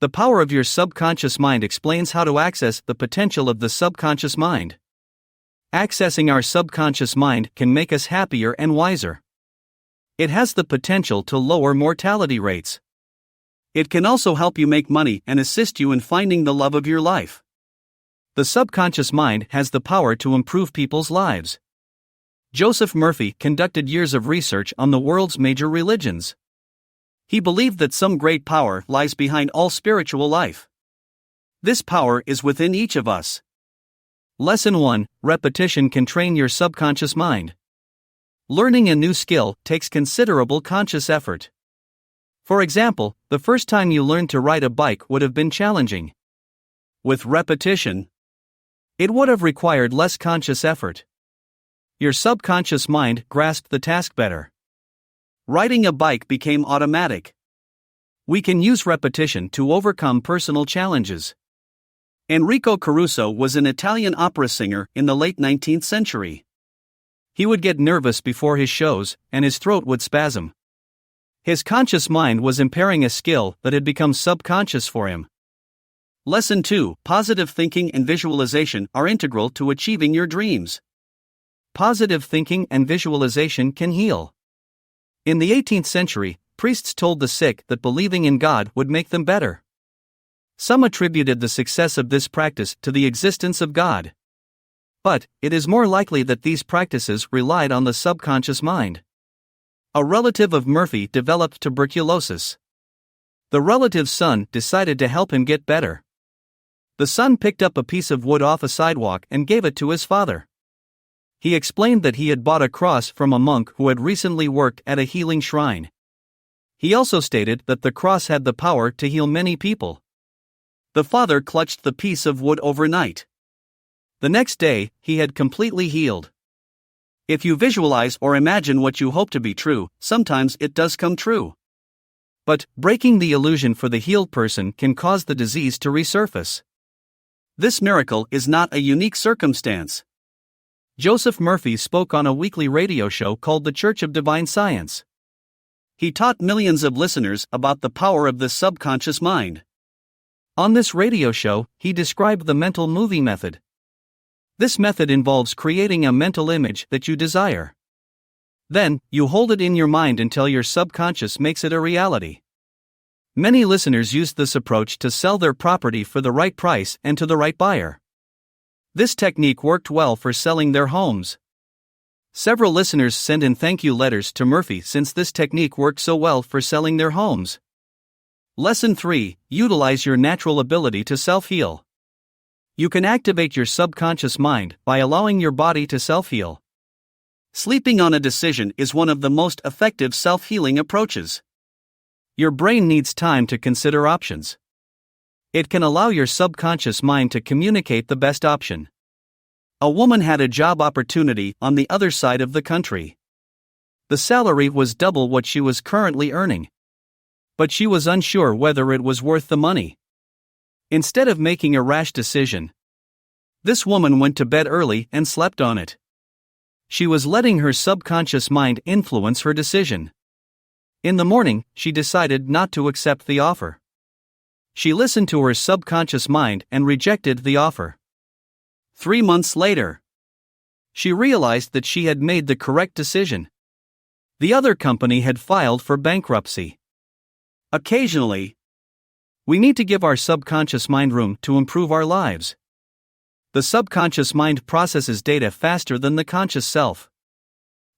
The power of your subconscious mind explains how to access the potential of the subconscious mind. Accessing our subconscious mind can make us happier and wiser. It has the potential to lower mortality rates. It can also help you make money and assist you in finding the love of your life. The subconscious mind has the power to improve people's lives. Joseph Murphy conducted years of research on the world's major religions. He believed that some great power lies behind all spiritual life. This power is within each of us. Lesson 1: Repetition can train your subconscious mind. Learning a new skill takes considerable conscious effort. For example, the first time you learned to ride a bike would have been challenging. With repetition, it would have required less conscious effort. Your subconscious mind grasped the task better. Riding a bike became automatic. We can use repetition to overcome personal challenges. Enrico Caruso was an Italian opera singer in the late 19th century. He would get nervous before his shows, and his throat would spasm. His conscious mind was impairing a skill that had become subconscious for him. Lesson 2: Positive thinking and visualization are integral to achieving your dreams. Positive thinking and visualization can heal. In the 18th century, priests told the sick that believing in God would make them better. Some attributed the success of this practice to the existence of God. But it is more likely that these practices relied on the subconscious mind. A relative of Murphy developed tuberculosis. The relative's son decided to help him get better. The son picked up a piece of wood off a sidewalk and gave it to his father. He explained that he had bought a cross from a monk who had recently worked at a healing shrine. He also stated that the cross had the power to heal many people. The father clutched the piece of wood overnight. The next day, he had completely healed. If you visualize or imagine what you hope to be true, sometimes it does come true. But breaking the illusion for the healed person can cause the disease to resurface. This miracle is not a unique circumstance. Joseph Murphy spoke on a weekly radio show called The Church of Divine Science. He taught millions of listeners about the power of the subconscious mind. On this radio show, he described the mental movie method. This method involves creating a mental image that you desire. Then, you hold it in your mind until your subconscious makes it a reality. Many listeners used this approach to sell their property for the right price and to the right buyer. This technique worked well for selling their homes. Several listeners sent in thank you letters to Murphy since this technique worked so well for selling their homes. Lesson 3: Utilize your natural ability to self-heal. You can activate your subconscious mind by allowing your body to self-heal. Sleeping on a decision is one of the most effective self-healing approaches. Your brain needs time to consider options. It can allow your subconscious mind to communicate the best option. A woman had a job opportunity on the other side of the country. The salary was double what she was currently earning. But she was unsure whether it was worth the money. Instead of making a rash decision, this woman went to bed early and slept on it. She was letting her subconscious mind influence her decision. In the morning, she decided not to accept the offer. She listened to her subconscious mind and rejected the offer. 3 months later, she realized that she had made the correct decision. The other company had filed for bankruptcy. Occasionally, we need to give our subconscious mind room to improve our lives. The subconscious mind processes data faster than the conscious self.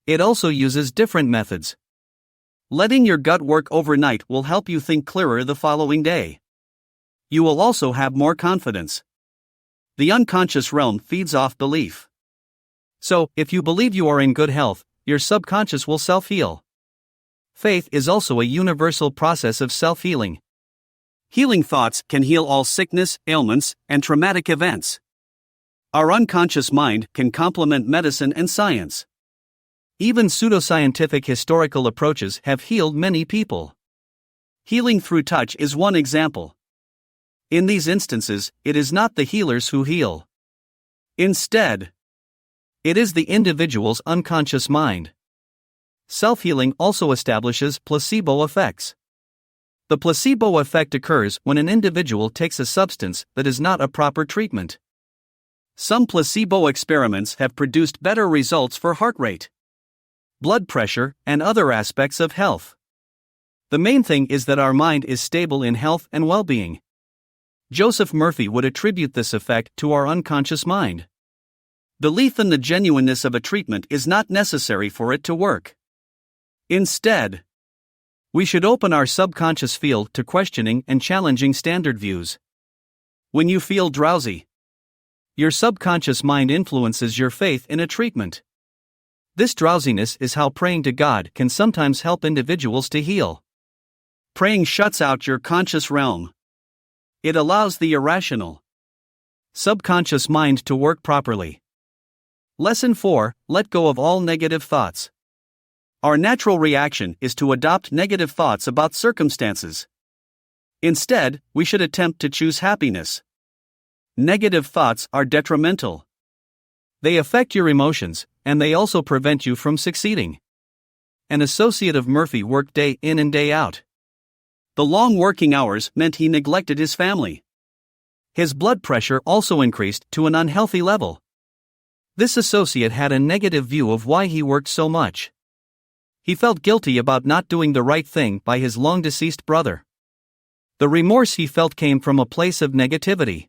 It also uses different methods. Letting your gut work overnight will help you think clearer the following day. You will also have more confidence. The unconscious realm feeds off belief. So, if you believe you are in good health, your subconscious will self-heal. Faith is also a universal process of self-healing. Healing thoughts can heal all sickness, ailments, and traumatic events. Our unconscious mind can complement medicine and science. Even pseudoscientific historical approaches have healed many people. Healing through touch is one example. In these instances, it is not the healers who heal. Instead, it is the individual's unconscious mind. Self-healing also establishes placebo effects. The placebo effect occurs when an individual takes a substance that is not a proper treatment. Some placebo experiments have produced better results for heart rate, blood pressure, and other aspects of health. The main thing is that our mind is stable in health and well-being. Joseph Murphy would attribute this effect to our unconscious mind. Belief in the genuineness of a treatment is not necessary for it to work. Instead, we should open our subconscious field to questioning and challenging standard views. When you feel drowsy, your subconscious mind influences your faith in a treatment. This drowsiness is how praying to God can sometimes help individuals to heal. Praying shuts out your conscious realm. It allows the irrational, subconscious mind to work properly. Lesson 4: Let go of all negative thoughts. Our natural reaction is to adopt negative thoughts about circumstances. Instead, we should attempt to choose happiness. Negative thoughts are detrimental. They affect your emotions, and they also prevent you from succeeding. An associate of Murphy worked day in and day out. The long working hours meant he neglected his family. His blood pressure also increased to an unhealthy level. This associate had a negative view of why he worked so much. He felt guilty about not doing the right thing by his long-deceased brother. The remorse he felt came from a place of negativity.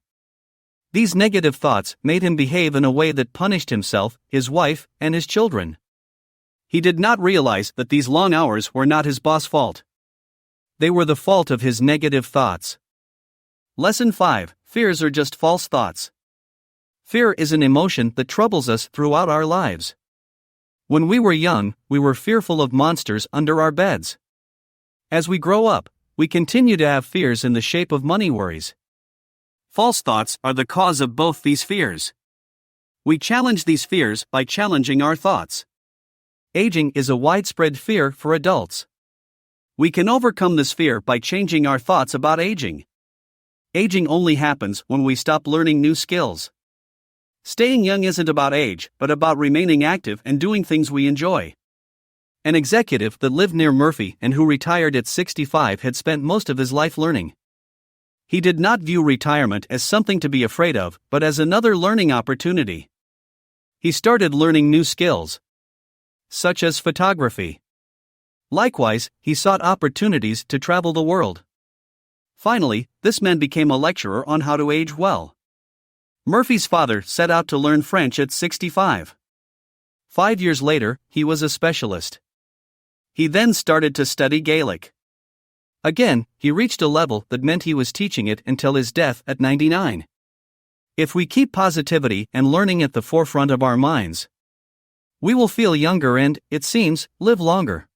These negative thoughts made him behave in a way that punished himself, his wife, and his children. He did not realize that these long hours were not his boss' fault. They were the fault of his negative thoughts. Lesson 5: Fears are just false thoughts. Fear is an emotion that troubles us throughout our lives. When we were young, we were fearful of monsters under our beds. As we grow up, we continue to have fears in the shape of money worries. False thoughts are the cause of both these fears. We challenge these fears by challenging our thoughts. Aging is a widespread fear for adults. We can overcome this fear by changing our thoughts about aging. Aging only happens when we stop learning new skills. Staying young isn't about age, but about remaining active and doing things we enjoy. An executive that lived near Murphy and who retired at 65 had spent most of his life learning. He did not view retirement as something to be afraid of, but as another learning opportunity. He started learning new skills, such as photography. Likewise, he sought opportunities to travel the world. Finally, this man became a lecturer on how to age well. Murphy's father set out to learn French at 65. 5 years later, he was a specialist. He then started to study Gaelic. Again, he reached a level that meant he was teaching it until his death at 99. If we keep positivity and learning at the forefront of our minds, we will feel younger and, it seems, live longer.